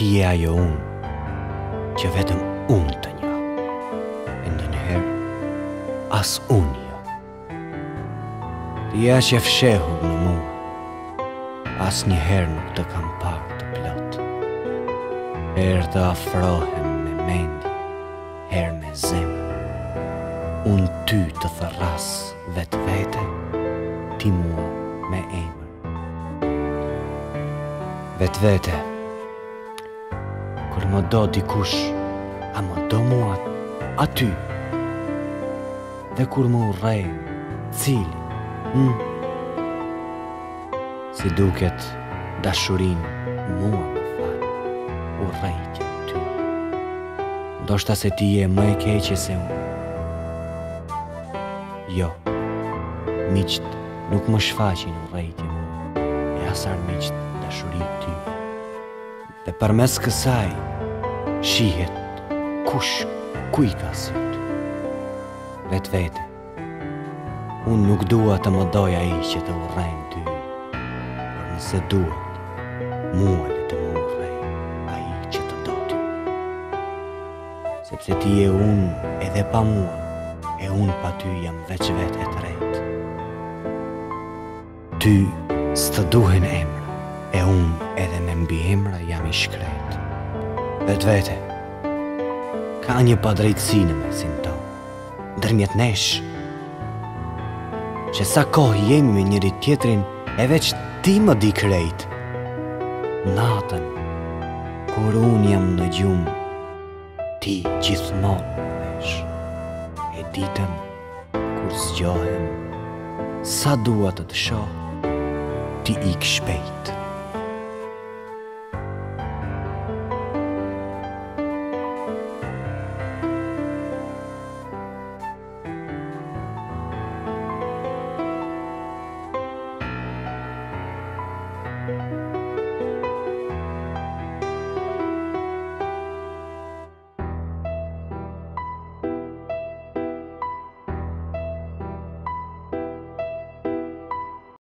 je ajo unë, që vetëm unë të njoh, e ndonjëherë as unë jo. Ti je që fshehur në mua, as njëherë nuk të kam parë të plot. Herë të afrohem me mendje, herë me zemër. Unë ty të thërras vetë vete, ti mua me emër. Vetë vete, kur më do dikush, a më do mua aty. Dhe kur më urrej, cili, si duket dashurin mua më fal, urrej që ty. Ndoshta se ti je më e keqe se unë. Jo, miqt nuk më shfaqin urrejtje mua, e as armiqt dashuri ty. Dhe përmes kësaj shihet kush ku i ka syt. Vetë vete, unë nuk dua të më doj ai që të urrejnë ty, por nëse duhet, mua le të më urrej ai që të do ty. Sepse ti je unë edhe pa mua, e unë pa ty jam veç vetë e tretë. Ty s'të duhen emra, e unë edhe me mbi emra jam i shkret. Vetë vete, ka një padrejtësi në mesin tonë, ndërmjet nesh, që sa kohë jemi me njëri tjetrin, e veç ti më di krejt. Natën, kur unë jam në gjumë, ti gjithmonë më vesh. E ditën, kur zgjohem, sa dua të shoh, ti ik shpejt.